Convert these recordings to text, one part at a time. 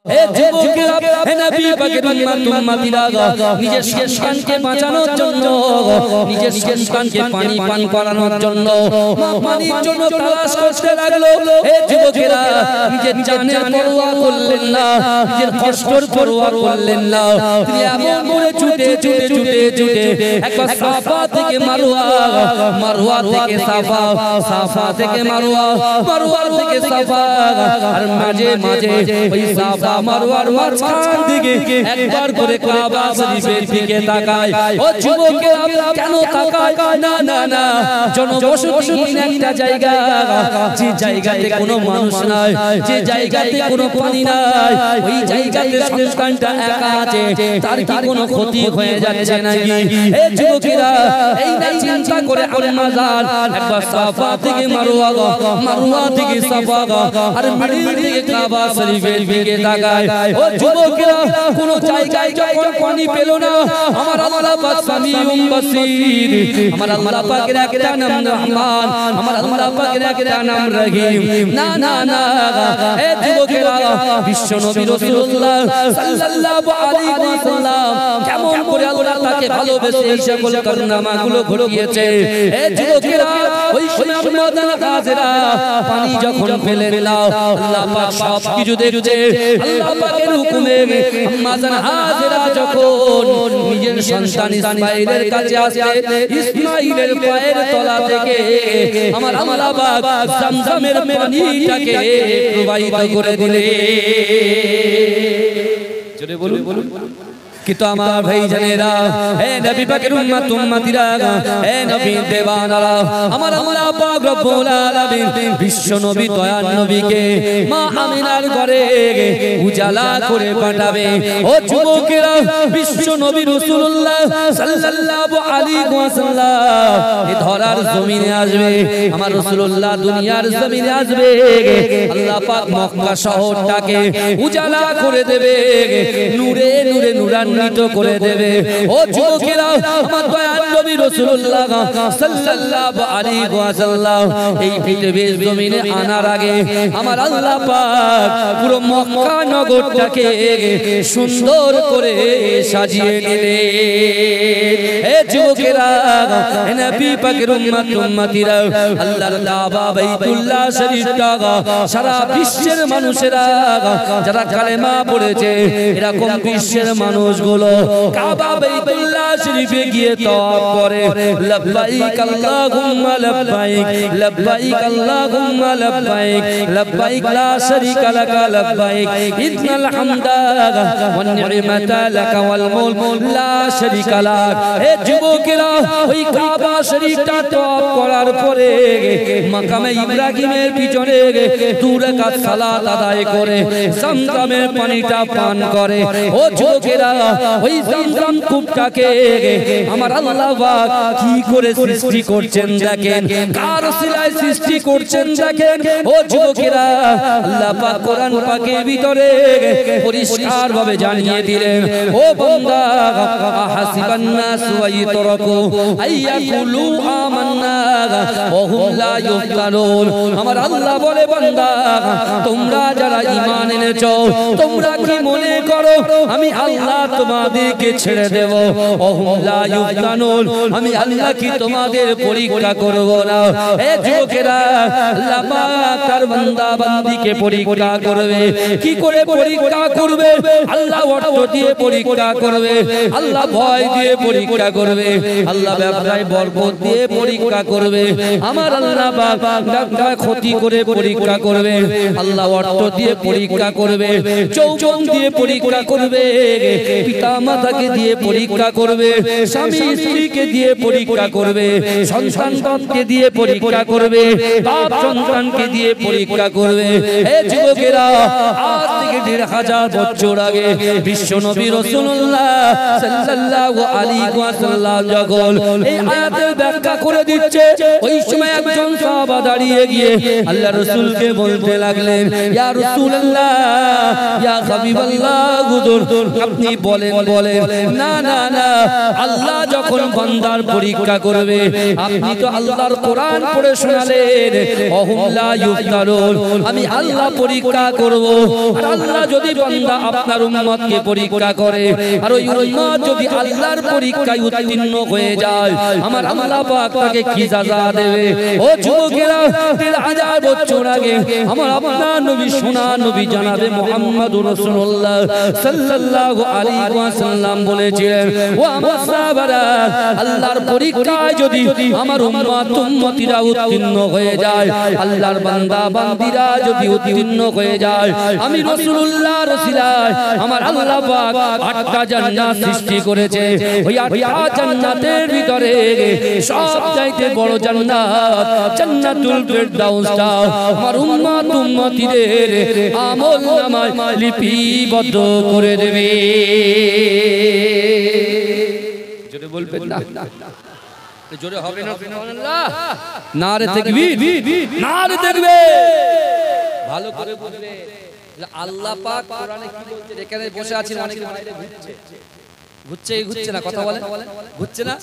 নবী পাকের উম্মতিরা নিজের সন্তানকে বাঁচানোর জন্য, নিজের সন্তানকে পানি পান করানোর জন্য, পানির জন্য তালাশ করতে লাগলো। যুবকেরা নিজের জানের পরোয়া করলেন না, নিজের কষ্টের পরোয়া করলেন না। তিনি এমন করে ছুটে ছুটে ছুটে ছুটে একবার সাফা থেকে মারওয়া, মারওয়া থেকে সাফা, সাফা থেকে মারওয়া, মারওয়া থেকে সাফা, আর মাঝে মাঝে ওই সাফা মারওয়ার মাঝখান থেকে একবার করে কাবা শরীফের দিকে তাকায়। ও যুবকেরা কেন তাকায়? না না না, জনবসতিহীন একটা জায়গা, যে জায়গাতে কোনো মানুষ নাই, যে জায়গাতে কোনো পানি নাই, ওই জায়গাতে সন্তানটা একা আছে, তার কি কোনো ক্ষতি হয়ে যাচ্ছে নাকি? এ যুবকেরা এই না চিন্তা করে আম্মা জান একবার সাফা থেকে মারওয়া, মারওয়া থেকে সাফা, আর মিডিল থেকে কাবা শরীফের দিকে তাকায়। ও যুবকেরা কোন জায়গায় যখন পানি পেল না, আমার আল্লাহ পাক সামিউম বাসীর, আমার আল্লাহ পাকের একটা নাম রহমান, আমার আল্লাহ পাকের একটা নাম রহিম। না না না, এ যুবকেরা বিশ্ব নবী রাসূলুল্লাহ সাল্লাল্লাহু আলাইহি ওয়াসাল্লাম কেমন করে আল্লাহ তাকে ভালোবেসে এই সকল কারনামাগুলো ঘটিয়েছে। এ যুবকেরা ওই সময় মাদান গাজরা পানি যখন ফেলে দিলাও, আল্লাহ পাক সব কিছু দেখছে। আল্লাহ পাকের হুকুমে মাদান হাজরা যখন নিজের সন্তান ইসমাঈলের কাছে আসে, ইসমাঈলের পায়ের তলা থেকে আমার আল্লাহ পাক zamzaমের পানিটাকে প্রবাহিত করে দিলেন। জোরে বলুন বলুন। কিন্তু আমার ভাই জানেরা, হে নবী পাকের উম্মতিরা, হে নবী দেওয়ানারা, আমার আল্লাহ পাক রব্বুল আলামিন বিশ্ব নবী দয়ার নবীকে মা আমিনার ঘরে উজালা করে পাঠাবে। ও যুবকেরা, বিশ্ব নবী রাসূলুল্লাহ সাল্লাল্লাহু আলাইহি ওয়াসাল্লাম এই ধরার জমিনে আসবে, আমার রাসূলুল্লাহ দুনিয়ার জমিনে আসবে। আল্লাহ পাক মক্কা শহরটাকে উজালা করে দেবে, নূরে নূরে নুরান্বিত করে দেবে। ও যুবকেরা, আমার দয়ার নবী রাসূলুল্লাহ সাল্লাল্লাহু আলাইহি ওয়াসাল্লাম এই পৃথিবীর জমিনে আনার আগে আমার আল্লাহ পাক পুরো মক্কা নগরটাকে সুন্দর করে সাজিয়ে নিলেন। হে যুবকেরা, নবী পাকের উম্মতিরা, আল্লাহর কাবা বাইতুল্লাহ শরীফটা সারা বিশ্বের মানুষেরা যারা কালেমা পড়েছে, এরকম বিশ্বের মানুষগুলো কাবা বাইতুল্লাহ শরীফে গিয়ে তওয়াফ করে, লব্বাইক আল্লাহুম্মা লব্বাইক, লব্বাইক আল্লাহুম্মা লব্বাইক, লব্বাইক লা শারীকা লাক লব্বাইক, ইন্নাল হামদা ওয়ান নি'মাতা লাক ওয়াল মুলক লা শারীকা লাক। হে যুবকেরা, ওই কাবা শরীফটা তওয়াফ করার পরে মাকামে ইব্রাহিমের পিছনে 2 রাকাত সালাত আদায় করে zamzaমের পানিটা পান করে। ও যুবকেরা, ওই zamzam কূপটাকে আমার আল্লাহ পাক কি করে সৃষ্টি করছেন দেখেন, কার ওসিলায় সৃষ্টি করছেন দেখেন। ও যুবকেরা, আল্লাহ পাক কোরআন পাকের ভিতরে পরিষ্কার ভাবে জানিয়ে দিলেন, ও বান্দা, হাসিবান নাস ওয়া ইতরাকু আইয়াকুলু আমান্না ওয়া হুম লা ইফতানুন। আমার আল্লাহ বলে, বান্দা, তোমরা যারা ঈমান এনেছো, তোমরা কি মনে করো আমি আল্লাহ তোমাদেরকে ছেড়ে দেব? ওয়া হুম লা ইফতানুন, আমি আল্লাহ কি তোমাদের পরীক্ষা করব না? হে যুবকেরা, আল্লাহ পাক তার বান্দা বান্দীকে পরীক্ষা করবে। কি করে পরীক্ষা করবে? আল্লাহ অর্থ দিয়ে পরীক্ষা করবে, আল্লাহ ভয় দিয়ে পরীক্ষা করবে, আল্লাহ ব্যবসায় বরকত দিয়ে পরীক্ষা করবে, আমার আল্লাহ পাক ক্ষতি করে পরীক্ষা করবে, আল্লাহ অর্থ দিয়ে পরীক্ষা করবে, যৌবন দিয়ে পরীক্ষা করবে, পিতা মাতাকে দিয়ে পরীক্ষা করবে, স্বামী স্ত্রীকে দিয়ে পরীক্ষা করবে, সন্তানকে দিয়ে পরীক্ষা করবে, বাপ সন্তানকে দিয়ে পরীক্ষা করবে। হে যুবকেরা, আজ থেকে 1500 বছর আগে বিশ্ব নবী রাসূলুল্লাহ সাল্লাল্লাহু আলাইহি ওয়াসাল্লাম যখন এই আয়াতের ব্যাখ্যা করে দিচ্ছে, ওই সময় একজন সাহাবা দাঁড়িয়ে গিয়ে আল্লাহ রাসূলকে বলতে লাগলেন, ইয়া রাসূলুল্লাহ, ইয়া হাবিবাল্লাহ, হুজুর আপনি বলেন বলেন না না না, আল্লাহ যখন বান্দার পরীক্ষা করবে, আপনি তো আল্লাহর কোরআন পড়ে শোনালেন, ওহুম লা ইফতারুন, আমি আল্লাহ পরীক্ষা করব। আর আল্লাহ যদি বান্দা আপনার উম্মতকে পরীক্ষা করে, আর ওই উম্মত যদি আল্লাহর পরীক্ষায় উত্তীর্ণ হয়ে যায়, আমার আল্লাহ পাক তাকে কি সাজা দেবে? ও যুবকেরা, 3000 বছর আগে আমার আপনার নবী, সোনা নবী জানাবে মুহাম্মদুর রাসূলুল্লাহ সাল্লাল্লাহু আলাইহি ওয়াসাল্লাম বলেছিলেন, ও আমার সাহাবারা, আল্লাহর পরীক্ষায় যদি আমার উম্মতিরা উত্তীর্ণ হয়ে যায়, আল্লাহর বান্দা বান্দিরা যদি উত্তীর্ণ হয়ে যায়, আমি রাসূলুল্লাহর ওসিলায় আমার আল্লাহ পাক 8টা জান্নাত সৃষ্টি করেছে। ওই 8টা জান্নাতের ভিতরে সবচাইতে বড় জান্নাত জান্নাতুল ফেরদাউসটা আমার উম্মতিদের আমলনামায় লিপিবদ্ধ করে দেবে। জোরে বলবেন না? জোরে হবে না? সুবহানাল্লাহ, নারে তাকবীর, নারে তাকবীর। ভালো করে বুঝবে, আল্লাহ পাক কোরআনে কি বলছে? এখানে বসে আছেন অনেকে বাইরে ঘুরছে না, কথা বলে ঘুরছে না।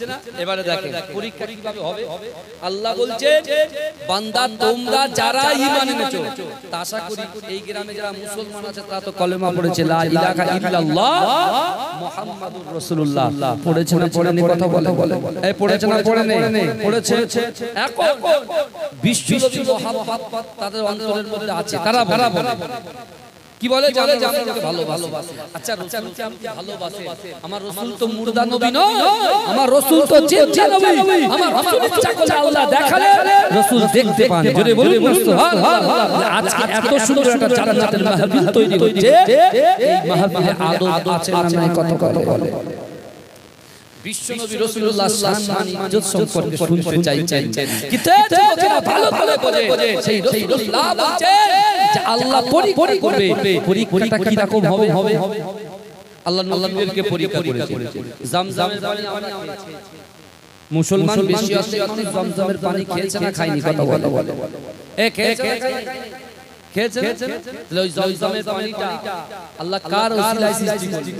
এবারে দেখেন পরীক্ষা কিভাবে হবে। আল্লাহ বলছে, বান্দা তোমরা যারা ঈমান এনেছো, আশা করি এই গ্রামে যারা মুসলমান আছে তারা তো কলেমা পড়েছে, লা ইলাহা ইল্লাল্লাহ মুহাম্মাদুর রাসূলুল্লাহ। পড়েছে না পড়েনি? কথা বলে এই পড়েছে না পড়েনি? পড়েছে। এখন বিশ্বনবী মুহাম্মদ তাদের অন্তরের মধ্যে আছে, তারা বলে কি বলে? জানে আমাকে ভালোবাসে। আচ্ছা, রাসূলকে আমি ভালোবাসি, আমার রাসূল তো মুর্দা নবী নয়, আমার রাসূল তো জিন্দা নবী। আমার রাসূল ইচ্ছা করলে আল্লাহ দেখালে রাসূল দেখতে পান। জোরে বলুন সুবহানাল্লাহ। আজকে এত সুন্দর একটা জান্নাতের মাহফিল তৈরি হচ্ছে, এই মাহফিলে আদব আছে না নাই? কথা বলে বিশ্বনবী রাসূলুল্লাহ সম্মান ইজ্জত সম্পর্কে শুনতে চাইছেন, কিন্তু যুবকেরা ভালো করে বোঝে, সেই রাসূলুল্লাহ বলছেন যে আল্লাহ পরীক্ষা করবে। পরীক্ষাটা কি রকম হবে? আল্লাহ নবীদেরকে পরীক্ষা করেছে। জামজামের পানি আমরা খেয়েছি, মুসলমান বেশি আছে, জামজামের পানি খেয়েছে না খায়নি? কথা বলে এ খেয়েছে। ওই জামজামের পানিটা আল্লাহ কার ওসিলায় সৃষ্টি করেছে?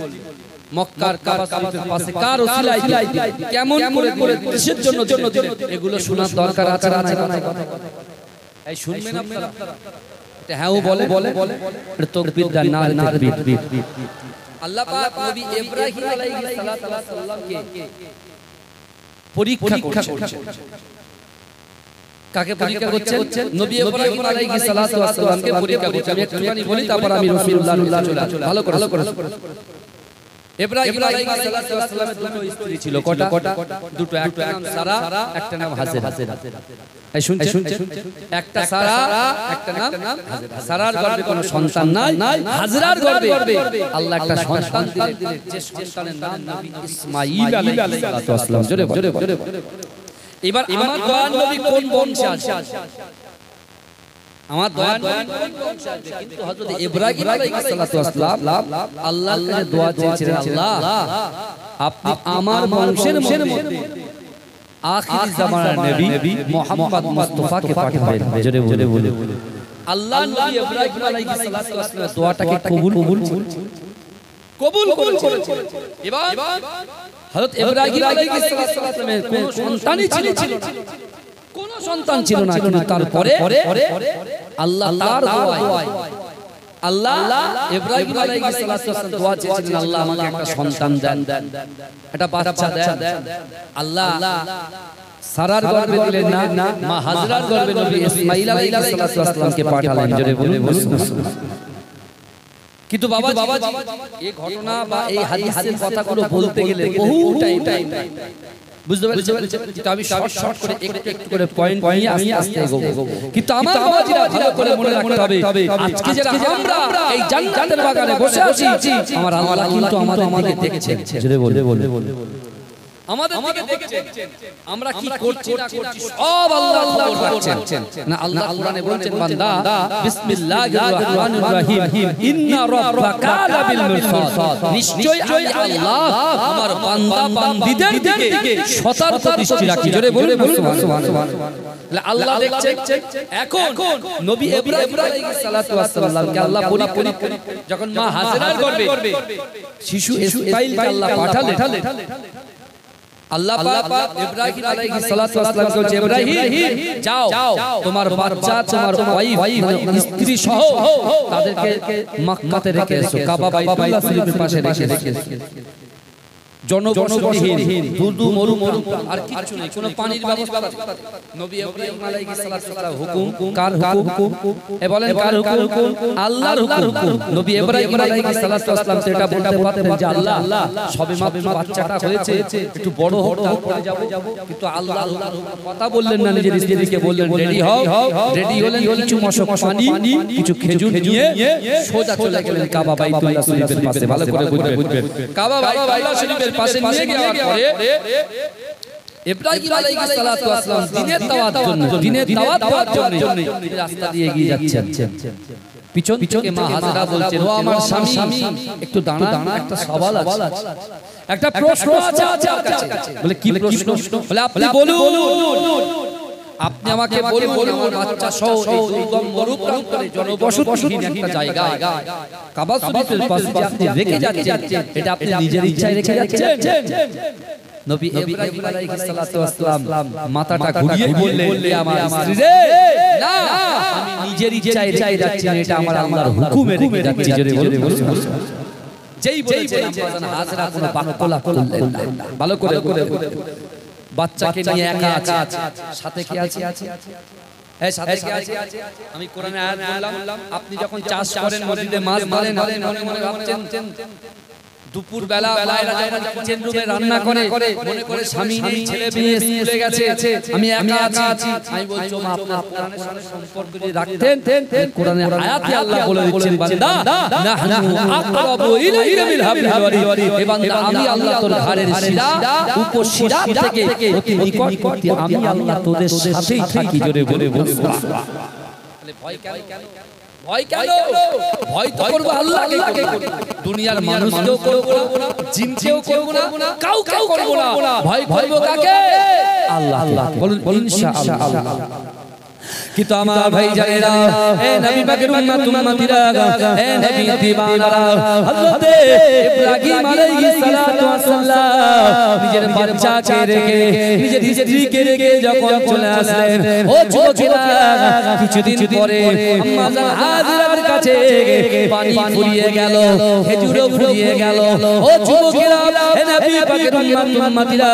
মক্কার কাবা শরীফের পাশে কার ওসিলায়, কেমন করে, কিসের জন্য দিলেন? এগুলো শোনার দরকার আছে না? এই শুনবেন আপনারা? এটা হ্যাঁ বলে এটা তাকবীর দেন, না তাকবীর। আল্লাহ পাক নবী ইব্রাহিম আলাইহিস সালামকে পরীক্ষা করছেন। কাকে পরীক্ষা করছেন? নবী ইব্রাহিম আলাইহিস সালামকে পরীক্ষা করছেন। আমি একটুখানি বলি, তারপর আমি রাসূলুল্লাহর কাছে চলে আসব। ভালো করে ইব্রাহিম আলাইহিস সালামের দুটো স্ত্রী ছিল। কটা? দুটো। একটা নাম সারা, একটা নাম হাজেরা। এই শুনছেন? একটা সারা, একটা নাম হাজেরা। সারার গর্ভে কোনো সন্তান নাই, হাজেরার গর্ভে আল্লাহ একটা সন্তান দিলেন, যে সন্তানের নাম নবী ইসমাঈল আলাইহিস সালাম। জোরে বলে। এবার আমার দয়ার নবী কোন বংশে আছে? আমার দয়ার নবী কোন বংশে আছে? কিন্তু হযরত ইব্রাহিম আলাইহিস সালাম আল্লাহর কাছে দোয়া চেয়েছিলেন, আল্লাহ আপনি আমার বংশের মধ্যে আখির জামানার নবী মুহাম্মদ মুস্তাফাকে পাঠাবেন। জোরে বলে আল্লাহ নবী ইব্রাহিম আলাইহিস সালামের দোয়াটাকে কবুল করেছেন। এবার হযরত ইব্রাহিম আলাইহিস সালামের কোনো সন্তানই ছিল না, কোনো সন্তান ছিল না, কিন্তু তারপরে আল্লাহ তার দোয়ায় আল্লাহ ইব্রাহিম আলাইহিস সালাম দোয়া চেয়েছিলেন, আল্লাহ আমাকে একটা সন্তান দেন, একটা বাচ্চা দেন। আল্লাহ সারার গর্ভে দিলেন না, মা হাজরার গর্ভে নবী ইসমাঈল আলাইহিস সালামকে পাঠালেন। জোরে বলুন। কিন্তু বাবা এই ঘটনা বা এই হাদিসের কথাগুলো বলতে গেলে বহু টাইম বুঝতে পেরেছেন? আমি শর্ট করে একটু করে পয়েন্ট নিয়ে আস্তে এগোবো। কিন্তু আমার বাবাজিরা ভালো করে মনে রাখতে হবে, আজকে যারা আমরা এই জান্নাতের বাগানে বসে আছি, আমার আল্লাহ কিন্তু আমাদের দিকে দেখছেন। জোরে বলে আমাদের দিকে দেখছেন, আমরা কি করছি না করছি সব আল্লাহ খবর রাখছেন। না আল্লাহ কোরআনে বলছেন, বান্দা বিসমিল্লাহির রহমানির রহিম ইন্না রাব্বাকা লাবিল মিরসাদ, নিশ্চয়ই আমি আল্লাহ আমার বান্দা বান্দীদের দিকে সতর্ক দৃষ্টি রাখি। জোরে বলুন সুবহানাল্লাহ। আল্লাহ দেখছেন। এখন নবী ইব্রাহিম আলাইহিস সালাতু ওয়াস সালামকে আল্লাহ পরীক্ষা যখন মা হাজেরার গর্ভে শিশু ইসমাঈল কে আল্লাহ পাঠালেন। আল্লাহ পাক ইব্রাহিম আলাইহিস সালাতু ওয়াস সালাম কে ইব্রাহিম যাও তোমার বাচ্চা তোমার ওয়াইফ স্ত্রী সহ তাদেরকে মক্কাতে রেখে এসো, কাবা বাইতুল্লাহ শরীফের পাশে রেখে এসো। জনবসতিহীন দুদু মরু আর কিছু নেই, কোনো পানির ব্যবস্থা। নবী ইব্রাহিম আলাইহিস সালাতু ওয়াস সালাম হুকুম, কার হুকুম? এ বলেন কার হুকুম? আল্লাহর হুকুম। নবী ইব্রাহিম আলাইহিস সালাতু ওয়াস সালাম সেটা বলতে পারতেন যে আল্লাহ সবেমাত্র বাচ্চাটা হয়েছে, একটু বড় হোক তারপরে যাব, কিন্তু আল্লাহ কথা বললেন না, নিজের স্ত্রীকে বললেন রেডি হও। রেডি হলেন, কিছু মশক পানি কিছু খেজুর নিয়ে সোজা চলে গেলেন কাবা বাইতুল্লাহ শরীফের পাশে। ভালো করে বুঝবেন, কাবা বাইতুল্লাহ শরীফের পাশে নিয়ে যাওয়ার পরে ইব্রাহিম আলাইহিস সালাতু ওয়াস সালাম দিনের দাওয়াত দেওয়ার জন্য রাস্তা দিয়ে এগিয়ে যাচ্ছেন। পিছন থেকে মা হাজরা বলছেন, ও আমার স্বামী একটু দাঁড়া, একটা সওয়াল আছে, একটা প্রশ্ন আছে আপনার কাছে। বলে কি প্রশ্ন? বলে আপনি বলুন, আপনি আমাকে বলুন আমার বাচ্চা সহ এই দুর্গম মরুপ্রান্তরে জনবসতিহীন একটা জায়গা কাবা শরীফের পাশে আপনি রেখে যাচ্ছেন, এটা আপনি নিজের ইচ্ছায় রেখে যাচ্ছেন? নবী ইব্রাহিম আলাইহিস সালাতু ওয়াস সালাম মাথাটা ঘুরিয়ে বললেন, আমার স্ত্রী রে, না আমি নিজের ইচ্ছায় রেখে যাচ্ছি না, এটা আমার আল্লাহর হুকুমে রেখে যাচ্ছি। জোরে বলুন। যেই বলেছেন আম্মাজান হাজরা কোনো বাক্যলা করলেন না। ভালো করে বাচ্চাকে নিয়ে একা আছে, সাথে কি আছে? এই সাথে কি আছে? আমি কোরআনে আয়াত বললাম, আপনি যখন চাষ করেন, মসজিদে মাছ মারেন, মনে মনে ভাবছেন দুপুর বেলা মায়েরা যখন কিচেন রুমে রান্না করে মনে করে স্বামী নেই, ছেলে মেয়ে স্কুলে গেছে, আমি একা আছি। আমি বলছি মা আপনার কোরআনের সাথে সম্পর্ক যদি রাখতেন, কোরআনের আয়াতে আল্লাহ বলে দিচ্ছেন, বান্দা নাহনু আকরাবু ইলাইকা মিন হাবলিল ওয়ারিদ, হে বান্দা আমি আল্লাহ তোর ঘাড়ের শিরা উপশিরা থেকে অতি নিকটবর্তী, আমি আল্লাহ তোদের সাথেই থাকি। জোরে বলে সুবহানাল্লাহ। তাহলে ভয় কেন? ভয় কেন? ভয় তো করব আল্লাহকে, দুনিয়ার মানুষকেও করব না, জিনকেও করব না, কাউকে করব না। ভয় করব কাকে? আল্লাহ। বলুন ইনশাআল্লাহ। কিন্তু আমার ভাই জানেরা, এ নবী পাকের উম্মতিরা, এ নবী দিওয়ানারা, হযরত ইব্রাহিম আলাইহিস সালাতু ওয়াস সালাম নিজের বাচ্চাকে রেখে, নিজের স্ত্রীকে রেখে যখন চলে আসলেন, ও যুবকেরা কিছুদিন পরে আম্মাজান হাজরার কাছে পানি ফুরিয়ে গেল, খেজুরও ফুরিয়ে গেল। ও যুবকেরা, এ নবী পাকের উম্মতিরা,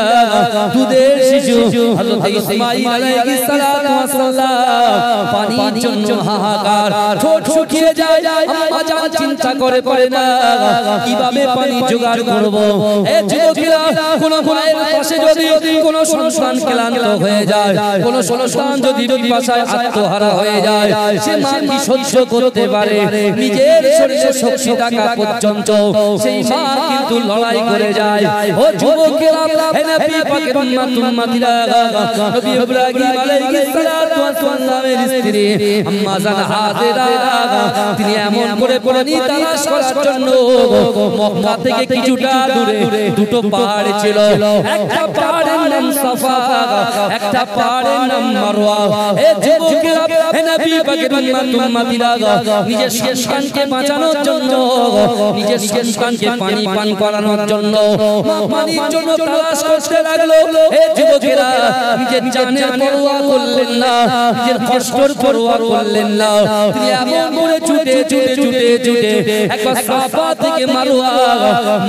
দুধের শিশু হযরত ইসমাঈল আলাইহিস সালাতু ওয়াস সালাম পানির জন্য হাহাকার, ঠোঁট শুকিয়ে যায়। আম্মা জান চিন্তা করে না কিভাবে পানি জোগাড় করব। এ যুবকেরা, কোন মায়ের পাশে যদি কোন সন্তান ক্লান্ত হয়ে যায়, কোন সন্তান যদি পিপাসায় আত্মহারা হয়ে যায়, সে মা কি সহ্য করতে পারে? নিজের শরীরে শক্তি থাকা পর্যন্ত সেই মা কিন্তু লড়াই করে যায়। ও যুবকেরা, হে নবী পাকের উম্মতিরা, নবী ইব্রাহিম আলাইহিস সালাতু ওয়াস সালামের স্ত্রী আম্মাজান হাজেরা, তিনি এমন করে পানি তালাশ করার জন্য মক্কা থেকে কিছুটা দূরে দুটো পাহাড় ছিল, একটা পাহাড়ের নাম সাফা, একটা পাহাড়ের নাম মারওয়া। এ যুবকেরা, হে নবী পাকের উম্মতিরা, নিজের সন্তানকে বাঁচানোর জন্য, নিজের সন্তানকে পানি পান করানোর জন্য পানির জন্য তালাশ করতে লাগলো। হে যুবকেরা, নিজের জানের পরোয়া করলেন না, নিজের কষ্টের পরোয়া করলেন না। তিনি এমন করে ছুটে একবার সাফা থেকে মারওয়া,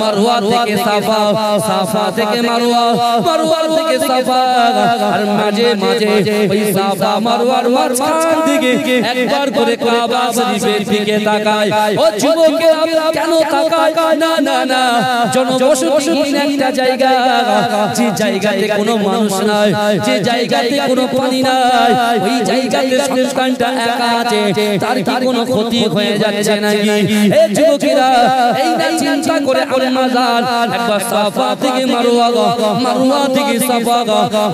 মারওয়া থেকে সাফা, সাফা থেকে মারওয়া, মারওয়া থেকে সাফা, আর মাঝে ওই সাফা মারওয়ার মাঝখান থেকে একবার করে কাবা শরীফের দিকে তাকায়। ও যুবকেরা, কেন তাকায়? না জনবসতিহীন একটা জায়গা, যে জায়গাতে কোনো মানুষ নাই, যে জায়গাতে কোনো পানি নাই, ওই জায়গাতে সন্তানটা একা আছে, তার কি কোনো ক্ষতি হয়ে যাচ্ছে নাকি? এ যুবকেরা, এই না চিন্তা করে আম্মাজান একবার সাফা থেকে মারওয়া, মারওয়া থেকে সাফা,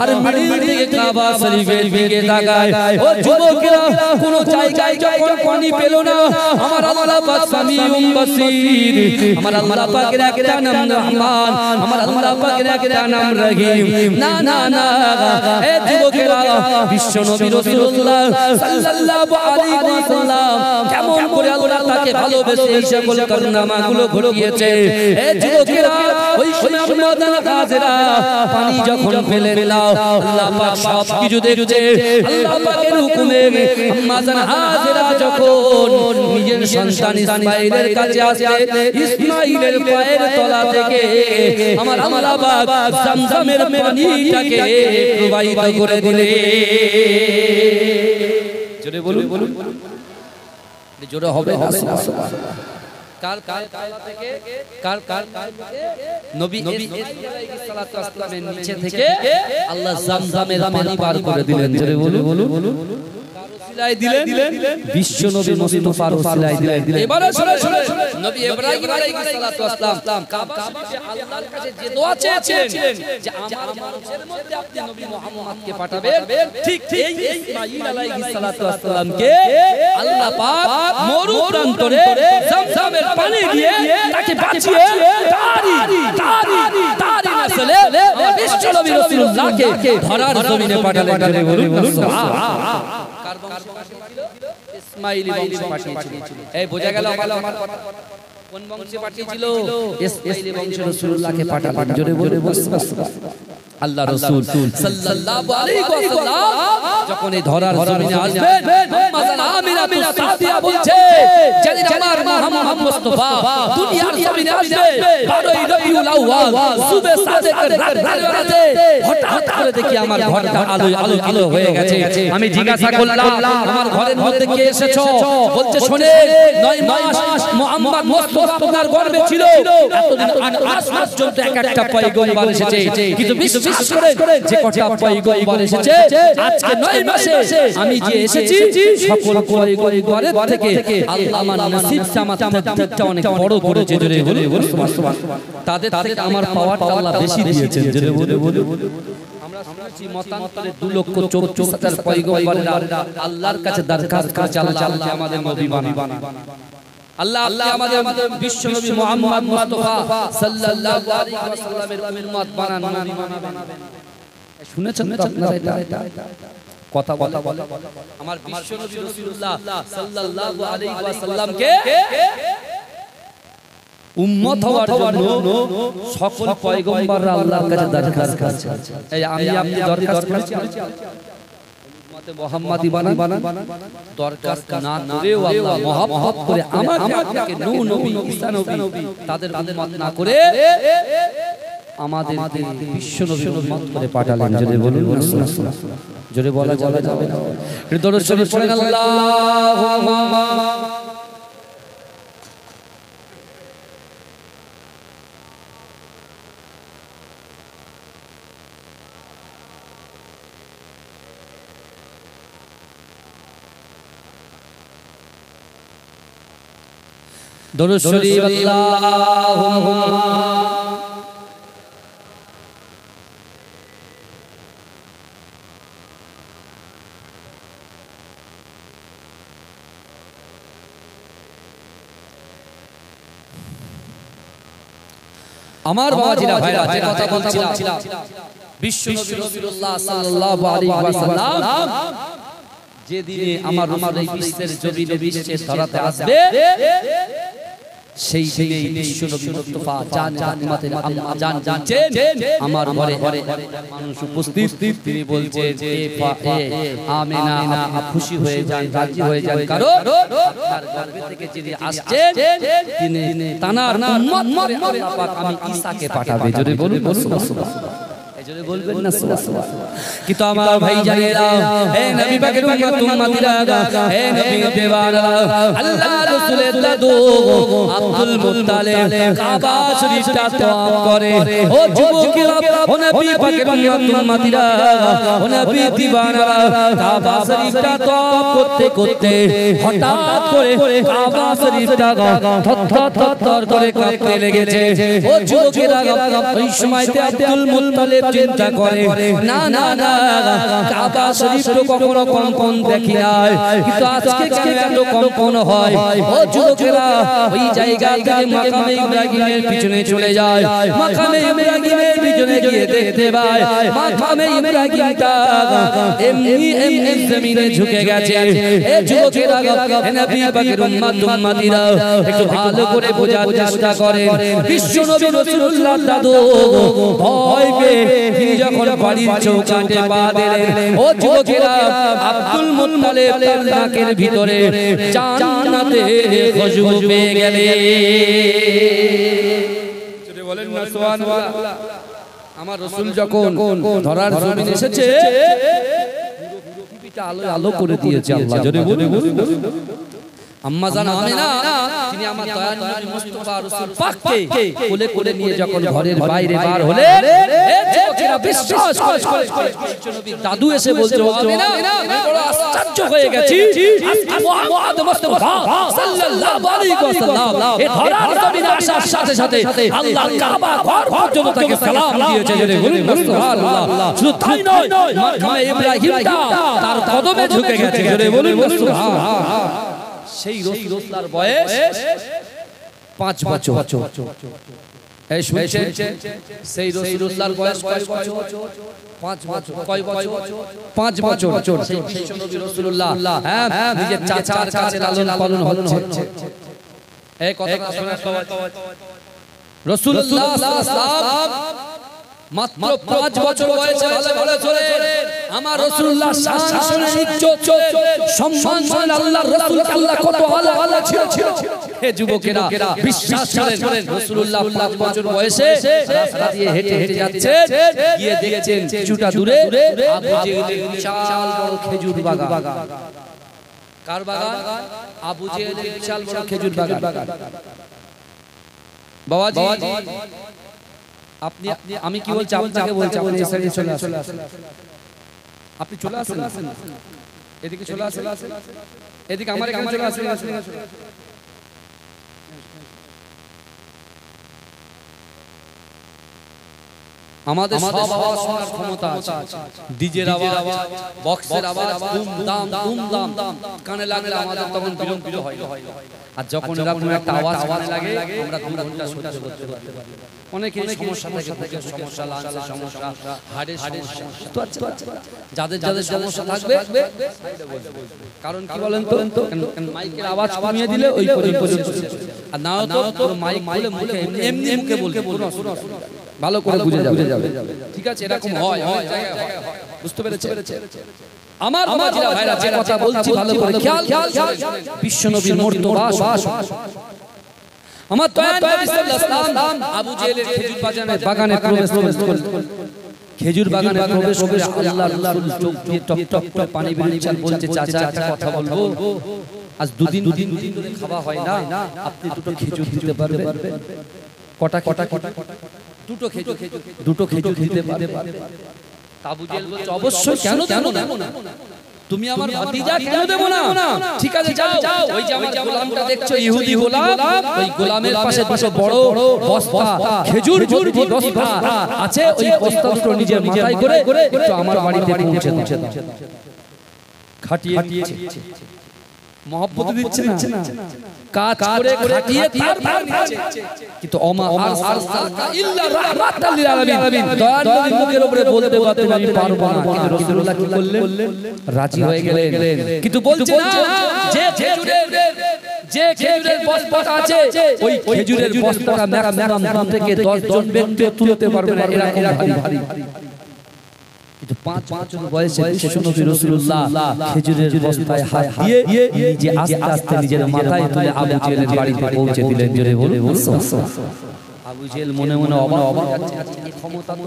আর মিডিল থেকে কাবা শরীফের দিকে তাকায়। ও যুবকেরা, কোন জায়গায় যখন পানি পেল না, আমার আল্লাহ পাক সামিউম বাসীর, আমার আল্লাহ পাকের একটা নাম রহমান, আমার আল্লাহ পাকের একটা নাম রহিম। না এ যুবকেরা, বিশ্ব নবী রাসূলুল্লাহ সাল্লাল্লাহু আলাইহি ওয়াসাল্লাম কেমন করে আল্লাহ তাকে ভালোবেসে এই সকল কারনামা ঘটনাগুলো ঘটিয়েছে। এই যুবকেরা ওই সময় আম্মাজান হাজেরা পানি যখন ফেলে দিলাম আল্লাহ পাক সব কিছু দেখছে। আল্লাহ পাকের হুকুমে আম্মাজান হাজেরা যখন নিজের সন্তান ইসমাঈলের কাছে আসে, ইসমাঈলের পায়ের তলা থেকে আমার আল্লাহ পাক জামজামের পানিটাকে প্রবাহিত করে দিলেন। জোরে বলুন, জোরে হবে কার কার থেকে নবী ইসমাঈল আলাইহিস সালাতু ওয়াস সালামের নিচে থেকে আল্লাহ জামজামের পানি পার করে দিলেন। জোরে বলুন, দিলেন বিশ্ব নবী মুস্তাফার ওসিলায় দিলেন। এবারে শুনে নবী ইব্রাহিম আলাইহিস সালাতু ওয়াস সালাম কাবা শরীফে আল্লাহর কাছে যে দোয়া চেয়েছিলেন যে আমার মানুষের মধ্যে আপনি নবী মুহাম্মদকে পাঠাবেন, ঠিক এই ইসমাঈল আলাইহিস সালাতু ওয়াস সালামকে আল্লাহ পাক মরু প্রান্তরে জামজামের পানি দিয়ে তাকে বাঁচিয়ে তারি নসলে আমার বিশ্ব নবী রাসূলুল্লাহকে ধরার জমিনে পাঠালেন। জোরে বলুন ইসমাঈলি বংশ পাঠিয়েছিল। এই বোঝা গেল আমার কোন বংশে পাঠিয়েছিল? ইসমাঈলি বংশ রাসূলুল্লাহকে পাঠালেন। জোরে বলুন আল্লাহ রাসূল সাল্লাল্লাহু আলাইহি ওয়াসাল্লাম যখন এই ধরার জমিনে আসবেন, আম্মাজান আমিনা সাদিয়া বলছে যদি আমার মুহাম্মদ মুস্তাফা দুনিয়ার জমিনে আসবে 12ই রবিউল আউয়াল সুবে সাদেকের রাতে হঠাৎ করে দেখি আমার ঘরটা আলো হয়ে গেছে। আমি জিজ্ঞাসা করলাম আমার ঘরের মধ্যে কে এসেছো? বলছে শুনে 9 মাস মুহাম্মদ মুস্তাফা আপনার গর্ভে ছিল, এতদিন 8 মাস পর্যন্ত একটা পয়গম্বর এসেছে, কিন্তু বিশ্বাস করেন যে কটা পয়গম্বর এসেছে আজকে 9 মাসে আমি যে এসেছি সকল পয়গম্বরের থেকে আল্লাহ আমার নসিবটা আমার তাকদীরটা অনেক বড় করেছে। জোরে বলুন তাদের থেকে আমার পাওয়ারটা আল্লাহ বেশি দিয়েছেন। জোরে বলুন আমরা শুনেছি মতান্তরে 2,24,000 পয়গম্বরেরা আল্লাহর কাছে দরখাস্ত করেছে আল্লাহ আমাদের নবী বানান। আল্লাহ আমাদের বিশ্ব নবী মুহাম্মদ মুস্তাফা সাল্লাল্লাহু আলাইহি ওয়াসাল্লামের উম্মত বানান, নবী বানাবেন। শুনেছেন তো আপনারা এটা কথা বলে আমার বিশ্ব নবী রাসূলুল্লাহ সাল্লাল্লাহু আলাইহি ওয়াসাল্লামকে উম্মত হওয়ার জন্য সকল পয়গম্বররা আল্লাহর কাছে দরখাস্ত করেছে। এই আমি আপনি দরখাস্ত করেছি উম্মতে মুহাম্মাদি বানান, দরখাস্ত না করেও আল্লাহ মহব্বত করে আমাকে আপনাকে নূহ নবী ঈসা নবী তাদের উম্মত না করে আমাদের বিশ্ব নবী উম্মত করে পাঠালেন। জোরে বলুন জোরে বলা যাবে না। দরুদ শরীফ পড়েন আল্লাহুম্মা দরুদ শরীফ আল্লাহুম্মা আমার বাবাজিরা ভাইরা যে কথা বলছিলাম বিশ্ব নবী রাসূলুল্লাহ সাল্লাল্লাহু আলাইহি ওয়াসাল্লাম যেদিনে আমার এই বিশ্বের জমিনে বিশ্বের ধরাতে আসবে সেই দিনে বিশ্ব নবী মুস্তাফা জান্নাতের আম্মা জান জানছেন আমার ঘরে মানুষ উপস্থিত, তিনি বলছেন যে আমিনা আপনি খুশি হয়ে যান, রাজি হয়ে যান, কারণ তার গর্ভে থেকে যিনি আসছেন তিনি তানার উম্মত করে আল্লাহ পাক আমি ঈসাকে পাঠাবে। জোরে বলুন সুবহানাল্লাহ। জোরে বলবেন না সুবহানাল্লাহ। কিন্তু আমার ভাই জানেরা হে নবী পাকের উম্মতিরা হে নবী দেওয়ানা আল্লাহ রাসূলের দাদু আব্দুল মুত্তালিব কাবা শরীফটা তওয়াফ করে। ও যুবকেরা ও নবী পাকের উম্মতিরা ও নবী দিওয়ানা কাবা শরীফটা তওয়াফ করতে করতে হঠাৎ করে কাবা শরীফটা থর করে কাঁপতে লেগেছে। ও যুবকেরা ওই সময়তে আব্দুল মুত্তালিব চিন্তা করে না না না কাবা শরীফ তো কখনো কম্পন দেখি নাই, কিন্তু আজকে কেন এত কম্পন হয়? ও যুবকেরা, ওই জায়গা থেকে মাকামে ইব্রাহিমের পিছনে চলে যায়, মাকামে ইব্রাহিমের পিছনে গিয়ে দেখতে পায় মাকামে ইব্রাহিমটা এমনি এমনি জমিনে ঝুঁকে গেছে। এ যুবকেরা, নবী পাকের উম্মতিরা একটু ভালো করে বোঝার চেষ্টা করেন। বিশ্বনবী রাসূলুল্লাহ দাদু ভয় পেয়ে তিনি যখন বাড়ির চৌকাঠে পা দিলেন, ও যুবকেরা, আব্দুল মুত্তালিব তার নাকের ভিতরে জান্নাতে খুশবু পেয়ে গেলেন। যদি বলেন না সুবহানাল্লাহ। আমার রাসূল যখন ধরার জমিনে এসেছে, পুরো পৃথিবীটা আলো আলো করে দিয়েছে আল্লাহ। যদি বলে আম্মা জান আমিনা, তিনি আমার দয়ার নবী মুস্তাফা রাসূল পাককে কোলে কোলে নিয়ে যখন ঘরের বাইরে বার হলেন, এ যুবকেরা বিশ্বাস করে বিশ্বনবী দাদু এসে বলছে, আমিনা আমি বড় আশ্চর্য হয়ে গেছি, আজকে মুহাম্মদ মুস্তাফা সাল্লাল্লাহু আলাইহি ওয়াসাল্লাম এ ধরার জমিনে আসার সাথে সাথে আল্লাহ কাবা ঘর পর্যন্ত তাকে সালাম দিয়েছে। যদি বলেন সুবহানাল্লাহ। শুধু তাই নয়, মাকামে ইব্রাহিমটা তার কদমে ঝুঁকে গেছে। যদি বলেন সুবহানাল্লাহ। সেই রাসূলুল্লাহর বয়স 5 বছর। এই শুনছেন, সেই রাসূলুল্লাহর বয়স কয় বছর? 5 বছর। কয় বছর? 5 বছর। সেই বিশ্বনবী রাসূলুল্লাহ নিজের চাচার কাছে লালন পালন হচ্ছে। এই কথাটা শোনা সবাই। রাসূলুল্লাহ সাল্লাল্লাহু আলাইহি ওয়াসাল্লাম মাত্র 5 বছর বয়সে ভালো ভালো চলে আমার রাসূলুল্লাহ শান শুনে ইজ্জত সম্মান শুনে আল্লাহর রাসূলকে আল্লাহ কত ভালো ভালো ছিল। হে যুবকেরা, বিশ্বাস করেন রাসূলুল্লাহ 5 বছর বয়সে রাস্তা দিয়ে হেঁটে হেঁটে যাচ্ছে, গিয়ে দেখছেন কিছুটা দূরে আবু জেহেলের বিশাল বড় খেজুর বাগান। কার বাগান? আবু জেহেলের বিশাল বড় খেজুর বাগান। বাবাজি, আপনি আমি কি বলছি আপনাকে বলছি, আপনি এসে চলে আসুন। আপনি চলে আসুন, এদিকে চলে আসুন, এদিকে আমার এখানে চলে আসুন। আমাদের সব আওয়াজ শোনার ক্ষমতা আছে। ডিজের আওয়াজ, বক্সের আওয়াজ, দুমদাম দুমদাম কানে লাগলে আমাদের তখন বিরক্ত হয়। আর যখন এরকম একটা আওয়াজ কানে লাগে, আমরা ঘন্টা সহ্য করতে পারি। অনেকের সমস্যা থাকে, বুকের সমস্যা, লাংসের সমস্যা, হার্টের সমস্যা। তো আচ্ছা, যাদের যাদের সমস্যা থাকবে, কারণ কি বলেন তো, মাইকের আওয়াজ কমিয়ে দিলে ওই পর্যন্ত, আর নাও তো মাইক খুলে মুখে এমনি মুখে বলবে, ভালো করে বুঝে যাবে। ঠিক আছে, এরকম হয়, বুঝতে পেরেছে? আমার বাবাজিরা ভাইরা, যে কথা বলছি ভালো করে খেয়াল বিশ্বনবীর মর্তবা আমার দয়ার নবী সাল্লাল্লাহু আলাইহি ওয়াসাল্লাম আবু জেহেলের খেজুর বাগানে প্রবেশ করলেন। খেজুর বাগানে প্রবেশ করে আল্লাহর রাসূল চোখ দিয়ে টপ টপ করে পানি বেরিয়েছে, বলছে, চাচা একটা কথা বলবো। আজ দুদিন ধরে খাওয়া হয় না, আপনি দুটো খেজুর দিতে পারবেন? কটা? দুটো খেজুর দিতে পারবেন? আবু জেহেল বলছে, অবশ্যই, কেন না, তুমি আমার ভাতিজা, কেন দেব না? ঠিক আছে, যাও। ওই যে আমার গোলামটা দেখছো, ইহুদি গোলাম, ওই গোলামের পাশে দুটো বড় বস্তা খেজুর ভর্তি বস্তা আছে, ওই বস্তা দুটো নিজের মাথায় করে একটু আমার বাড়িতে পৌঁছে দাও। খাটিয়ে দিয়েছে, মহব্বত দিচ্ছে না, কাজ করে খাটিয়ে তারপর নিচ্ছে। কিন্তু ওমা আরসালকা ইল্লা রাহমাতাল লিল আলামিন, দয়ার নবীর মুখের উপরে বলতে আমি পারবো না, কিন্তু রাসূলুল্লাহ কি করলেন? রাজি হয়ে গেলেন। কিন্তু বলছে না, যে খেজুরের বস্তাটা আছে, ওই খেজুরের বস্তাটা ম্যাক্সিমাম থেকে 10 জন ব্যক্তি তুলতে পারবে না, এরকম ভারী। কিন্তু 5 বছর বয়সে বিশ্বনবী রাসূলুল্লাহ খেজুরের বস্তায় হাত দিয়ে নিজে আস্তে আস্তে নিজের মাথায় তুলে আবু জেহেলের বাড়িতে পৌঁছে দিলেন। জোরে বলে আবু জেহেল মনে মনে অবাক হচ্ছে, এই ক্ষমতা তো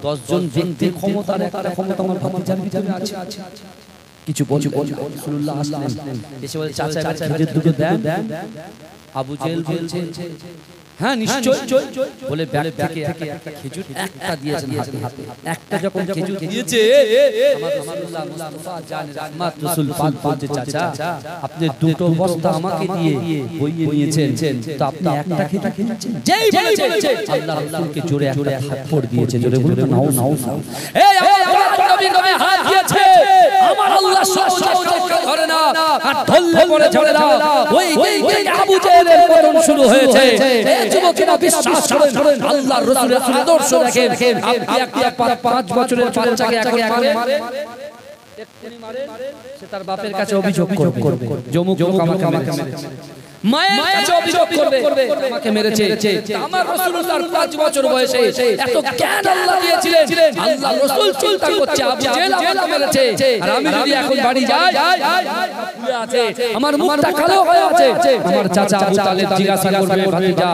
10 জন ব্যক্তির ক্ষমতার একটা ক্ষমতা আমার ভাতিজার ভিতরে আছে। কিছু বলছে, রাসূলুল্লাহ আসলেন, এসে বলে, চাচা খেজুর দুটো দেন। আবু জেহেল বলছে, হ্যাঁ নিশ্চয় বলে ব্যাগ থেকে একটা খেজুর একটা দিয়েছেন হাতে একটা যখন খেজুর দিয়েছে আমার রাসূলুল্লাহ মুস্তাফা জান রাহমাত রাসূল পাক বলতে চাচা আপনি দুটো বস্তা আমাকে দিয়ে বইয়ে নিয়েছেন তো আপনি একটা খেজুর খেয়েছেন যেই বলেছে আল্লাহ রাসূলকে জোরে একটা থাপ্পড় দিয়েছে জোরে বলুন নাও এই আমার নবীর নামে হাত দিয়েছে আমার আল্লাহ সহজে ধরে না আর ধরলে পড়ে ঝরে না ওই আবু জেহেলের পতন শুরু হয়েছে এই যুবকেরা বিশ্বাস করেন আল্লাহর রাসূলের আদর্শ দেখেন আপনি একটা 5 বছরের বাচ্চাকে এখন মারেন এক্ষুনি মারেন সে তার বাপের কাছে অভিযোগ করবে যমুক আমাকে মেরেছে মায়ের কাছে অভিযোগ করবে আমাকে মেরেছে আমার রাসূলুল্লাহর 5 বছর বয়সে এত জ্ঞান আল্লাহ দিয়েছিলেন আল্লাহ রাসূল চিন্তা করছে আবু জেহেল আমাকে মেরেছে আর আমি যদি এখন বাড়ি যাই ফুলে আছে আমার মুখটা কালো হয়ে আছে আমার চাচা আবু তালেব জিজ্ঞাসা করবে ভাতিজা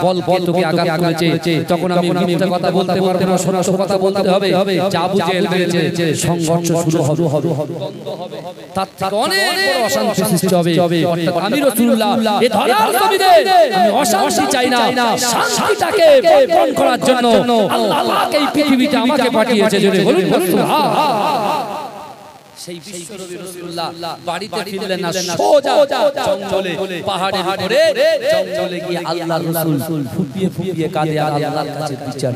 বল তোকে আঘাত করেছে তখন আমি মিথ্যা কথা বলতে পারবো না সত্য কথা বলতে হবে যে আবু জেহেল মেরেছে সংঘর্ষ শুরু হবে বন্ধ হবে তার থেকে অনেক বড় অশান্তি সৃষ্টি হবে অর্থাৎ আমি রাসূলুল্লাহ এই ধরার জমিনে আমি অশান্তি চাই না শান্তিটাকে বন্ধ করার জন্য আল্লাহ এই পৃথিবীতে আমাকে পাঠিয়েছে জোরে বলুন সুবহানাল্লাহ সেই বিশ্বনবী রাসূলুল্লাহ বাড়িতে ফিরলেন না সোজা জঙ্গলে পাহাড়ের উপরে জঙ্গলে গিয়ে আল্লাহর রাসূল ফুপিয়ে কাঁদে আর আল্লাহর কাছে বিচার